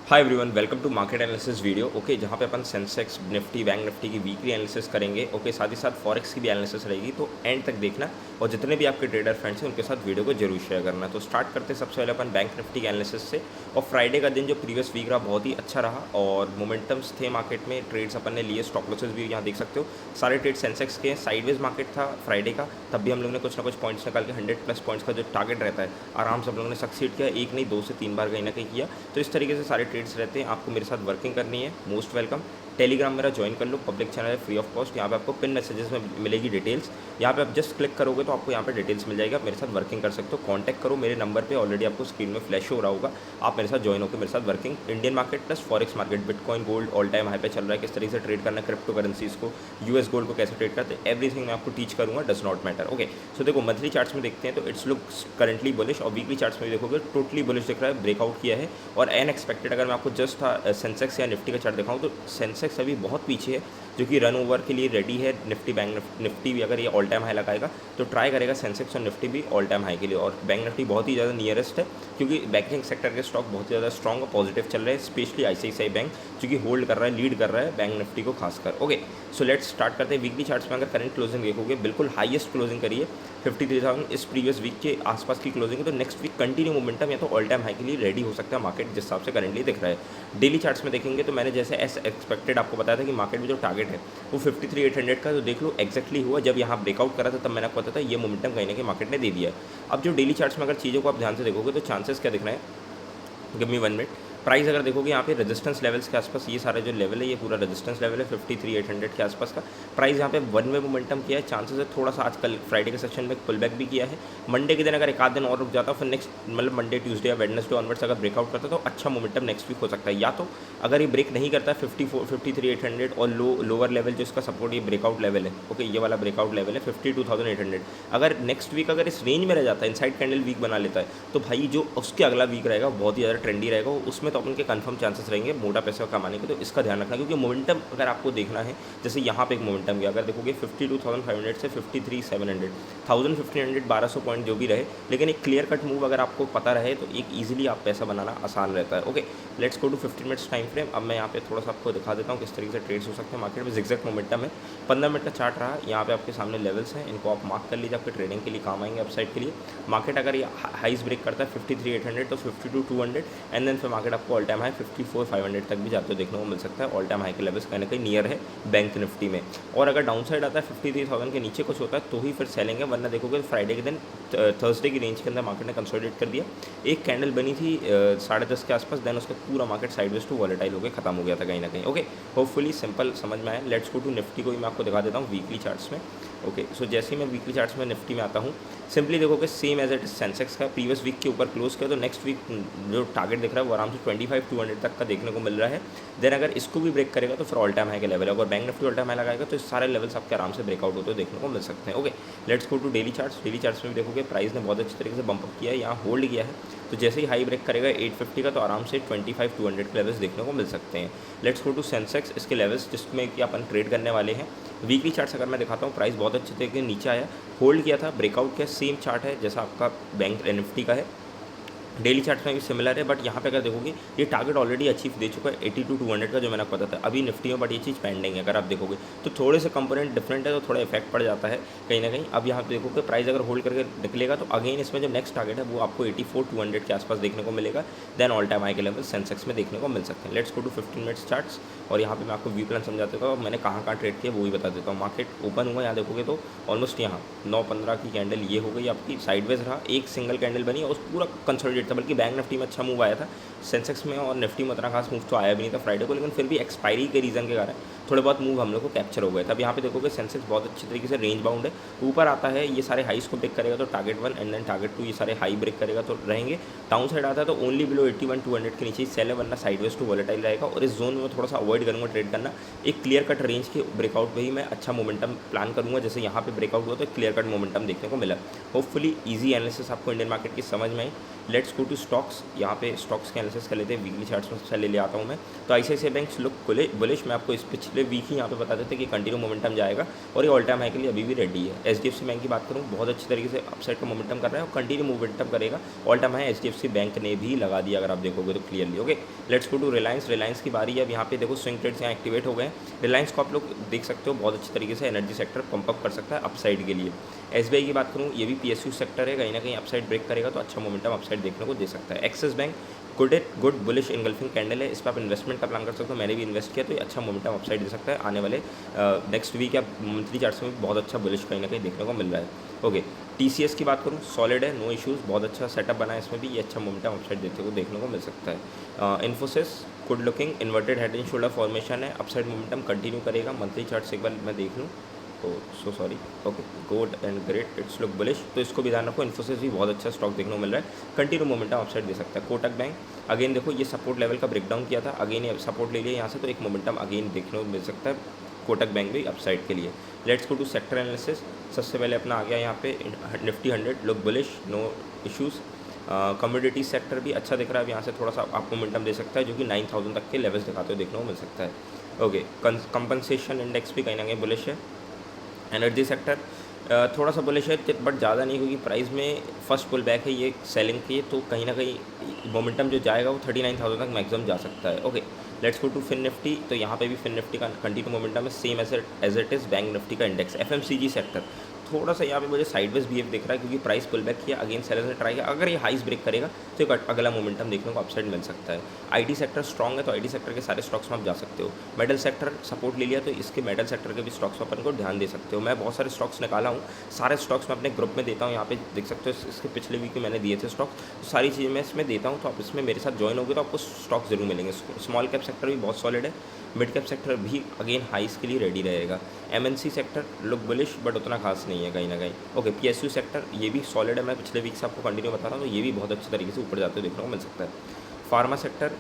Hi everyone, welcome to market analysis video. Okay, जहाँ पे अपन सेंसेक्स, निफ्टी, बैंक निफ्टी की वीकली एनालिसिस करेंगे। ओके, साथ ही साथ फॉरेक्स की भी एनालिसिस रहेगी, तो एंड तक देखना और जितने भी आपके ट्रेडर फ्रेंड्स हैं उनके साथ वीडियो को जरूर शेयर करना। तो स्टार्ट करते हैं सबसे पहले अपन बैंक निफ्टी की एनालिसिस से। और फ्राइडे का दिन जो प्रीवियस वीक रहा बहुत ही अच्छा रहा और मोमेंटम्स थे मार्केट में, ट्रेड्स अपन ने लिए, स्टॉप लॉसेस भी यहाँ देख सकते हो। सारे ट्रेड सेंसेक्स के साइडवेज मार्केट था फ्राइडे का, तब भी हम लोगों ने कुछ ना कुछ पॉइंट्स निकाल के 100+ पॉइंट्स का जो टारगेट रहता है आराम से हम लोगों ने सक्सीड किया। एक नहीं, 2 से 3 बार कहीं ना कहीं किया। तो इस तरीके से सारे ट्रेड्स रहते हैं। आपको मेरे साथ वर्किंग करनी है, मोस्ट वेलकम। टेलीग्राम मेरा ज्वाइन कर लो, पब्लिक चैनल है, फ्री ऑफ कॉस्ट। यहाँ पे आपको पिन मैसेजेस में मिलेगी डिटेल्स। यहाँ पे आप जस्ट क्लिक करोगे तो आपको यहाँ पे डिटेल्स मिल जाएगी, आप मेरे साथ वर्किंग कर सकते हो। कॉन्टैक्ट करो मेरे नंबर पे, ऑलरेडी आपको स्क्रीन में फ्लैश हो रहा होगा। आप मेरे साथ ज्वाइन होकर मेरे साथ working, Indian market plus forex market, bitcoin, gold all time high पे चल रहा है, किस तरीके से ट्रेड करना है, क्रिप्टो करेंसीज को, यूएस गोल्ड को कैसे ट्रेड करते हैं, एवरीथिंग मैं आपको टीच करूँगा, डज नॉट मैटर। ओके, सो देखो मंथली चार्ट्स में देखते हैं तो इट्स लुक्स करंटली बुलिश, और वीकली चार्ट्स में भी देखोगे टोटली बुलिश दिख रहा है, ब्रेकआउट किया है। और अनएक्सपेक्टेड अगर मैं आपको जस्ट सेंसेक्स या निफ्टी का चार्ट दिखाऊँ तो सेंसेक्स अभी बहुत पीछे है, जो कि रन ओवर के लिए रेडी है। निफ्टी, बैंक निफ्टी भी अगर ये ऑल टाइम हाई लगाएगा तो ट्राई करेगा सेंसेक्स और निफ्टी भी ऑल टाइम हाई के लिए। और बैंक निफ्टी बहुत ही ज़्यादा नियरेस्ट है, क्योंकि बैंकिंग सेक्टर के स्टॉक बहुत ज़्यादा स्ट्रॉन्ग और पॉजिटिव चल रहे हैं, स्पेशली आईसीआईसीआई बैंक जो कि होल्ड कर रहा है, लीड कर रहा है बैंक निफ्टी को खासकर। ओके, सो लेट्स स्टार्ट करते हैं। वीकली चार्ट्स में अगर करंट क्लोजिंग देखोगे, बिल्कुल हाईएस्ट क्लोजिंग करिए 53,000 इस प्रीवियस वीक के आसपास की क्लोजिंग है। तो नेक्स्ट वीक कंटिन्यू मोमेंटम या तो ऑल टाइम हाई के लिए रेडी हो सकता है मार्केट, जिस हिसाब से करंटली दिख रहा है। डेली चार्ट्स में देखेंगे तो मैंने जैसे एस एक्सपेक्टेड आपको बताया था कि मार्केट में जो टारगेट है वो 53,800 का, तो देख लो एक्जैक्टली हुआ। जब यहाँ ब्रेकआउट करा था तब मैंने आपको बताया था ये मोमेंटम कहीं ना कहीं मार्केट ने दे दिया है। अब जो डेली चार्ट्स में अगर चीज़ों को आप ध्यान से देखोगे तो चांसेस क्या दिख रहे हैं, गिव मी 1 मिनट। प्राइस अगर देखोगे यहाँ पे रेजिस्टेंस लेवल्स के आसपास, ये सारा जो लेवल है ये पूरा रेजिस्टेंस लेवल है 53,800 के आसपास का। प्राइस यहाँ पे 1 वे मोमेंटम किया है, चांसेस है थोड़ा सा आज कल फ्राइडे के सेक्शन में पुल बैक भी किया है। मंडे के दिन अगर एक आध दिन और रुक जाता फिर नेक्स्ट मतलब मंडे, ट्यूसडे या वेडनेसडे ऑनवर्ड्स अगर ब्रेकआउट करता तो अच्छा मोमेंटम नेक्स्ट वीक हो सकता है। या तो अगर ये ब्रेक नहीं करता 53,800 और लोअर लेवल जो इसका सपोर्ट, ये ब्रेकआउट लेवल है। ओके, ये वाला ब्रेकआउट लेवल है 52,800। अगर नेक्स्ट वीक अगर इस रेंज में रह जाता है, इनसाइड कैंडल वीक बना लेता है, तो भाई जो उसके अगला वीक रहेगा बहुत ही ज़्यादा ट्रेंडी रहेगा, उसमें तो अपन के कन्फर्म चांसेस रहेंगे मोटा पैसा कमाने के। तो इसका ध्यान रखना, क्योंकि मोमेंटम अगर आपको देखना है, जैसे यहाँ पे एक मोमेंटम गया, अगर देखोगे 52,500 से 53,700, 1,500 1200 पॉइंट जो भी रहे, लेकिन एक क्लियर कट मूव अगर आपको पता रहे तो एक ईजिली आप पैसा बनाना आसान रहता है। Okay, let's go to 15 minutes time frame. अब मैं यहाँ पे थोड़ा सा आपको दिखा देता हूँ किस तरीके से ट्रेड्स हो सकते हैं मार्केट में। जिगजैग मोमेंटम है, 15 मिनट का चार्ट रहा, यहाँ पे आपके सामने लेवल्स हैं, इनको आप मार्क कर लीजिए, आपके ट्रेडिंग के लिए काम आएंगे अपसाइड के लिए। मार्केट अगर ये हाइस ब्रेक करता है 53,800 तो 52,200 एंड देन फिर मार्केट आपको ऑल टाइम हाई 54,500 तक भी जाते हो देखने को मिल सकता है। ऑल टाइम हाई के लेवल्स कहीं ना कहीं नियर है बैंक निफ्टी में। और अगर डाउन साइड आता है 53,000 के नीचे कुछ होता है तो ही फिर सेलिंग है, वरना देखोगे फ्राइडे के दिन, थर्सडे की रेंज के अंदर मार्केट ने कंसोलिडेट कर दिया। एक कैंडल बनी थी 10:30 के आसपास, देन उसका पूरा मार्केट साइडवेज टू वॉलेटाइल होकर खत्म हो गया था कहीं ना कहीं। ओके, होपफुली सिंपल समझ में आया। लेट्स गो टू निफ्टी को भी मैं आपको दिखा देता हूँ वीकली चार्ट्स में। ओके, सो जैसे ही मैं वीकली चार्ट्स में निफ्टी में आता हूँ, सिंपली देखोगे same as it is Sensex का प्रीवियस वीक के ऊपर क्लोज किया, तो नेक्स्ट वीक जो टारगेट दिख रहा है वो आराम से 25,200 तक का देखने को मिल रहा है। देन अगर इसको भी ब्रेक करेगा तो फिर ऑल टाइम हाई के लेवल है। अगर bank Nifty all time high लगाएगा तो सारे लेवल्स आपके आराम से ब्रेकआउट होते हुए देखने को मिल सकते हैं। Okay, let's go to daily charts. Daily charts में भी देखोगे प्राइस ने बहुत अच्छी तरीके से बम्प अप किया है, यहाँ होल्ड किया है, तो जैसे ही हाई ब्रेक करेगा 850 का तो आराम से 25,200 के लेवल्स देखने को मिल सकते हैं। लेट्स गो टू सेंसेक्स, इसके लेवल्स जिसमें कि अपन ट्रेड करने वाले हैं। वीकली चार्ट्स अगर मैं दिखाता हूँ, प्राइस बहुत अच्छे तरीके से नीचे आया, होल्ड किया था, ब्रेकआउट किया, सेम चार्ट है जैसा आपका बैंक निफ्टी का है। डेली चार्ट्स में भी सिमिलर है, बट यहाँ पे अगर देखोगे ये टारगेट ऑलरेडी अचीव दे चुका है 82,200 का, जो मैंने आपको बताया था अभी निफ्टी में, बट ये चीज़ पेंडिंग है। अगर आप देखोगे तो थोड़े से कंपोनेंट डिफरेंट है, तो थोड़ा इफेक्ट पड़ जाता है कहीं ना कहीं। अब यहाँ पे देखोगे प्राइस अगर होल्ड करके निकलेगा तो अगेन इसमें जो नेक्स्ट टारगेट है वो आपको 84,200 के आसपास देखने को मिलेगा। देन ऑल टाइम हाई के लेवल सेंसेक्स में देखने को मिल सकते हैं। Let's go to 15 minutes charts, और यहाँ पे मैं आपको व्यू प्लान समझा देता हूँ, मैंने कहाँ कहाँ ट्रेड किया वो भी बता देता हूँ। मार्केट ओपन हुआ, यहाँ देखोगे तो ऑलमोस्ट यहाँ 9:15 की कैंडल ये हो गई आपकी, साइडवेज रहा, एक सिंगल कैंडल बनी और पूरा कंसोलिडेट था, बल्कि बैंक निफ्टी में अच्छा मूव आया था। सेंसेक्स में और निफ्टी में उतना खास मूव तो आया भी नहीं था फ्राइडे को, लेकिन फिर भी एक्सपायरी के रीज़न के कारण थोड़े बहुत मूव हम लोग को कैप्चर हो गए थे। अब यहाँ पे देखोगे सेंसेक्स बहुत अच्छी तरीके से रेंज बाउंड है, ऊपर आता है, ये सारे हाईस को ब्रेक करेगा तो टारगेट 1 एंड देन टारगेट 2 ये सारे हाई ब्रेक करेगा तो रहेंगे। डाउन साइड आता है तो ओनली बिलो 81,200 के नीचे सेल है, वरना साइडवेज टू वॉलेटाइल रहेगा। और इस जोन में थोड़ा सा अवॉइड करूँगा ट्रेड करना। एक क्लियर कट रेंज के ब्रेकआउट पे ही मैं अच्छा मोमेंटम प्लान करूँगा, जैसे यहाँ पे ब्रेकआउट हुआ तो क्लियर कट मोमेंटम देखने को मिला। होपफुली ईजी एनालिसिस आपको इंडियन मार्केट की समझ में आई। Let's go to stocks. यहाँ पे स्टॉक्स के एनालिसिस कर लेते हैं। वीकली चार्ट्स में सबसे ले आता हूँ मैं। तो ICICI बैंक लुक बुलिश। मैं आपको इस पिछले वीक ही यहाँ पे बता देते कि कंटिन्यू मोमेंटम जाएगा और ये ऑल टाइम हाई के लिए अभी भी रेडी है। HDFC बैंक की बात करूँ, बहुत अच्छी तरीके से अपसाइड का मोमेंटम कर रहा है और कंटिन्यू मोमेंटम करेगा। All time high HDFC bank ने भी लगा दिया, अगर आप देखोगे तो clearly. Okay, let's go to Reliance की बारी है। अब यहाँ पे देखो स्विंग ट्रेड्स यहाँ एक्टिवेट हो गए। रिलायंस को आप लोग देख सकते हो, बहुत अच्छी तरीके से एनर्जी सेक्टर पंप अप कर सकता है अपसाइड के लिए। SBI की बात करूँ, ये भी PSU सेक्टर है, कहीं ना कहीं अपसाइड ब्रेक करेगा तो अच्छा मोमेंटम अपसाइड देखने को दे सकता है। Axis bank good bullish engulfing candle है, इस पर आप इन्वेस्टमेंट का प्लान कर सकते हो। मैंने भी इन्वेस्ट किया तो ये अच्छा मोमेंटम अपसाइड दे सकता है आने वाले नेक्स्ट वीक या मंथली चार्ट्स में भी बहुत अच्छा बुलिश कहीं ना कहीं देखने को मिल रहा है। ओके, TCS की बात करूँ, सॉलिड है, नो इश्यूज़, बहुत अच्छा सेटअप बना है, इसमें भी ये अच्छा मोमेंटम अपसाइड देखने को मिल सकता है। Infosys good looking, inverted head and shoulder formation है, अपसाइड मोमेंटम कंटिन्यू करेगा। मंथली चार्ट्स एक बार मैं देख लूँ, so sorry. Okay, good and great, it's look bullish, तो इसको भी ध्यान रखो। इन्फोसिस भी बहुत अच्छा स्टॉक देखने को मिल रहा है, कंटिन्यू मोमेंटम अपसाइड दे सकता है। कोटक बैंक अगेन देखो, ये सपोर्ट लेवल का ब्रेकडाउन किया था, अगेन ये सपोर्ट ले लिया यहाँ से, तो एक मोमेंटम अगेन देखने को मिल सकता है कोटक बैंक भी अपसाइड के लिए। Let's go to sector analysis. सबसे पहले अपना आ गया यहाँ पे Nifty 100 look bullish, no issues. Commodity sector भी अच्छा दिख रहा है, यहाँ से थोड़ा सा आपको मोमेंटम दे सकता है, जो कि 9000 तक के लेवल्स दिखाते हुए देखने को मिल सकता है। ओके, कंपनसेशन इंडेक्स भी कहीं ना कहीं बुलिश है। एनर्जी सेक्टर थोड़ा सा बुलिश है बट ज़्यादा नहीं, क्योंकि प्राइस में फर्स्ट पुल बैक है ये सेलिंग की, तो कहीं ना कहीं मोमेंटम जो जाएगा वो 39,000 तक मैक्सिमम जा सकता है। Okay, let's go to fin Nifty. तो यहाँ पे भी फिन निफ्टी का कंटिन्यू मोमेंटम है, same as it is bank Nifty का इंडेक्स। FMCG सेक्टर थोड़ा सा यहाँ पे मुझे साइडवेज बिहेव दिख रहा है, क्योंकि प्राइस पुल बैक किया, अगेन सेलर्स ने ट्राई किया, अगर ये हाइस ब्रेक करेगा तो एक अगला मोमेंटम देखने को अपसाइड मिल सकता है। IT सेक्टर स्ट्रॉग है, तो IT सेक्टर के सारे स्टॉक्स में आप जा सकते हो। मेटल सेक्टर सपोर्ट ले लिया, तो इसके मेटल सेक्टर के भी स्टॉक्स पर अपन को ध्यान दे सकते हो। मैं बहुत सारे स्टॉक्स निकाला हूँ, सारे स्टॉक्स मैं अपने ग्रुप में देता हूँ, यहाँ पे देख सकते हो। इसके पिछले वीक में मैंने दिए थे स्टॉक, सारी चीज़ें मैं इसमें देता हूँ, तो आप इसमें मेरे साथ ज्वाइन होगे तो आपको स्टॉक जरूर मिलेंगे। स्मॉल कैप सेक्टर भी बहुत सॉलिड है, मिड कैप सेक्टर भी अगेन हाइस के लिए रेडी रहेगा। MNC sector look bullish but उतना खास नहीं है कहीं ना कहीं। ओके, PSU सेक्टर ये भी सॉलिड है, मैं पिछले वीक से आपको कंटिन्यू बता रहा हूँ, तो ये भी बहुत अच्छे तरीके से ऊपर जाते हुए देखने को मिल सकता है। फार्मा सेक्टर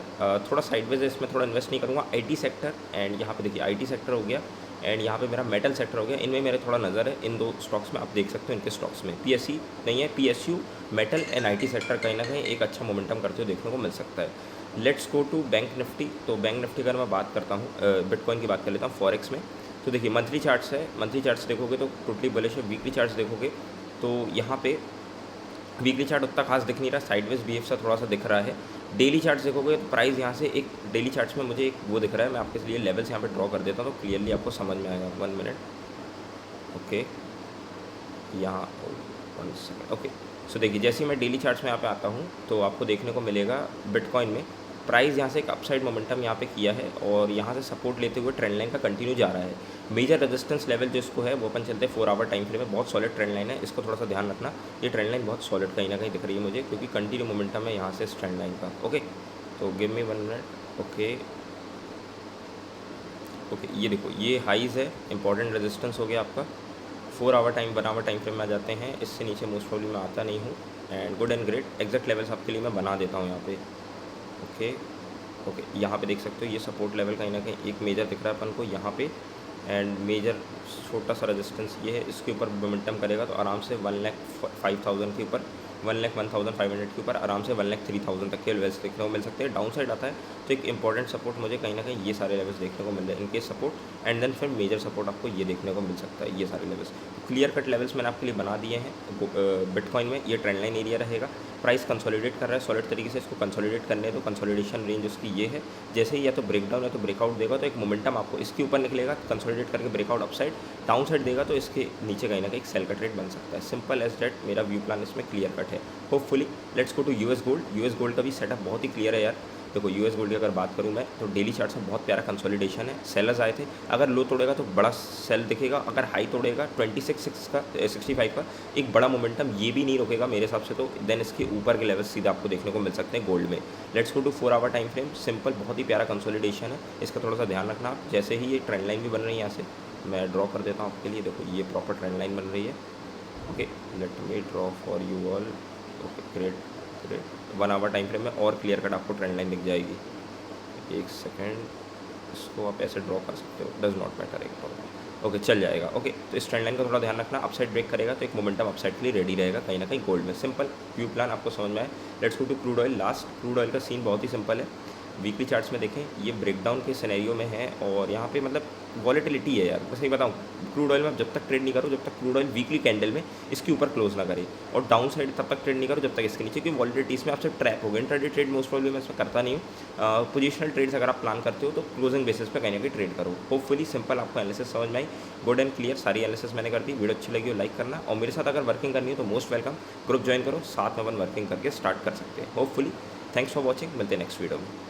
थोड़ा साइडवेज है, इसमें थोड़ा इन्वेस्ट नहीं करूँगा। IT सेक्टर एंड यहाँ पे देखिए IT सेक्टर हो गया, एंड यहाँ पे मेरा मेटल सेक्टर हो गया, इनमें मेरे थोड़ा नज़र है। इन दो स्टॉक्स में आप देख सकते हो, इनके स्टॉक्स में PSE नहीं है, PSU metal and IT sector कहीं ना कहीं एक अच्छा मोमेंटम करते हुए देखने को मिल सकता है। Let's go to bank Nifty. तो बैंक निफ्टी अगर मैं बात करता हूँ, बिटकॉइन की बात कर लेता हूँ फॉरेक्स में। तो देखिए मंथली चार्ट्स है, मंथली चार्ट्स देखोगे तो टोटली बुलिश है। वीकली चार्ट्स देखोगे तो यहाँ पे वीकली चार्ट उतना खास दिख नहीं रहा, साइडवेज बिहेव सा थोड़ा सा दिख रहा है। डेली चार्ट्स देखोगे तो प्राइस यहाँ से एक डेली चार्ट्स में मुझे एक वो दिख रहा है, मैं आपके लिए लेवल्स यहाँ पे ड्रॉ कर देता हूँ तो क्लियरली आपको समझ में आएगा। 1 मिनट, ओके, यहाँ 1 सेकेंड, ओके। सो देखिए, जैसे ही मैं डेली चार्ट्स में यहाँ पे आता हूँ तो आपको देखने को मिलेगा बिटकॉइन में प्राइस यहाँ से एक अपसाइड मोमेंटम यहाँ पे किया है, और यहाँ से सपोर्ट लेते हुए ट्रेंड लाइन का कंटिन्यू जा रहा है। मेजर रेजिस्टेंस लेवल जो इसको है वो अपन चलते हैं 4 आवर टाइम फ्रेम में, बहुत सॉलिड ट्रेंड लाइन है, इसको थोड़ा सा ध्यान रखना। ये ट्रेंड लाइन बहुत सॉलिड कहीं ना कहीं दिख रही है मुझे, क्योंकि कंटिन्यू मोमेंटम है यहाँ से इस ट्रेंड लाइन का। ओके, तो give me 1 minute, okay okay, ये देखो ये हाइज़ है, इंपॉर्टेंट रेजिस्टेंस हो गया आपका। 4 hour time 1 hour time frame में आ जाते हैं, इससे नीचे मोस्ट प्रॉब्ली मैं आता नहीं हूँ। And good and great, exact levels आपके लिए मैं बना देता हूँ यहाँ पे। ओके ओके, यहाँ पे देख सकते हो ये सपोर्ट लेवल कहीं ना कहीं एक मेजर दिख रहा है अपन को यहाँ पे, एंड मेजर छोटा सा रेजिस्टेंस ये है, इसके ऊपर मोमेंटम करेगा तो आराम से 1,05,000 के ऊपर, 1,01,500 के ऊपर आराम से 1,03,000 तक के लेवल्स देखने को मिल सकते हैं। डाउन साइड आता है तो एक इंपॉर्टेंट सपोर्ट मुझे कहीं ना कहीं ये सारे लेवल्स देखने को मिल रहे हैं, इनके सपोर्ट, एंड देन फिर मेजर सपोर्ट आपको ये देखने को मिल सकता है, ये सारे लेवल्स। क्लियर कट लेवल्स मैंने आपके लिए बना दिए हैं। बिटकॉइन में ये ट्रेंड लाइन एरिया रहेगा, प्राइस कंसोलिडेट कर रहा है सॉलिड तरीके से, इसको कंसोलिडेट करने तो कंसोलिडेशन रेंज उसकी ये है। जैसे ही या तो ब्रेकडाउन है तो ब्रेकआउट देगा तो एक मोमेंटम आपको इसके ऊपर निकलेगा, कंसोलिडेट करके ब्रेकआउट अपसाइड, डाउन साइड देगा तो इसके नीचे कहीं ना कहीं एक सेल का ट्रेड बन सकता है। सिंपल एज डेट मेरा व्यू प्लान इसमें क्लियर कट है hopefully. Let's go to US gold. US gold का भी सेटअप बहुत ही क्लियर है यार। देखो US गोल्ड की अगर बात करूँ मैं तो डेली चार्ट्स में बहुत प्यारा कंसोलिडेशन है, सेलर्स आए थे, अगर लो तोड़ेगा तो बड़ा सेल दिखेगा, अगर हाई तोड़ेगा 26 का 65 का एक बड़ा मोमेंटम ये भी नहीं रोकेगा मेरे हिसाब से, तो देन इसके ऊपर के लेवल सीधे आपको देखने को मिल सकते हैं गोल्ड में। Let's go to 4 hour time frame. Simple बहुत ही प्यारा कंसोलिडेशन है, इसका थोड़ा सा ध्यान रखना आप। जैसे ही ये ट्रेंड लाइन भी बन रही है, यहाँ से मैं ड्रॉ कर देता हूँ आपके लिए, देखो ये प्रॉपर ट्रेंड लाइन बन रही है। Okay, let me draw for you all. Okay, great great. 1 hour time frame में और क्लियर कट आपको ट्रेंड लाइन दिख जाएगी। 1 सेकेंड, इसको आप ऐसे ड्रॉ कर सकते हो, डज नॉट मैटर एक प्रॉब्लम। ओके चल जाएगा। ओके तो इस ट्रेंड लाइन का थोड़ा ध्यान रखना, अपसाइड ब्रेक करेगा तो एक मोमेंटम अपसाइड के लिए रेडी रहेगा कहीं ना कहीं गोल्ड में। सिंपल व्यू प्लान आपको समझ में आए। Let's go to crude oil. Last crude oil का सीन बहुत ही सिंपल है। वीकली चार्ट्स में देखें, ये ब्रेकडाउन के सिनेरियो में है और यहाँ पे मतलब वॉलेटिलिटी है यार। मैं सही बताऊँ, क्रूड ऑयल में आप जब तक ट्रेड नहीं करो, जब तक क्रूड ऑयल वीकली कैंडल में इसके ऊपर क्लोज ना करे, और डाउन साइड तब तक ट्रेड नहीं करो जब तक इसके नीचे, क्योंकि वॉलेटिलिटी इसमें आपसे ट्रैप हो गए। इंट्राडे ट्रेड मोस्ट प्रॉब्लम मैं इसमें करता नहीं हूँ। पोजिशनल ट्रेड्स अगर आप प्लान करते हो तो क्लोजिंग बेसिस पे कहीं ना कहीं ट्रेड करो। होपफुली सिंपल आपको एनालिसिस समझ में आई, गुड एंड क्लियर। सारी एनालिसिस मैंने कर दी। वीडियो अच्छी लगी हो लाइक करना, और मेरे साथ अगर वर्किंग करनी हो तो मोस्ट वेलकम, ग्रुप ज्वाइन करो, साथ में अपन वर्किंग करके स्टार्ट कर सकते हैं। होपफुली थैंक्स फॉर वॉचिंग, मिलते हैं नेक्स्ट वीडियो में।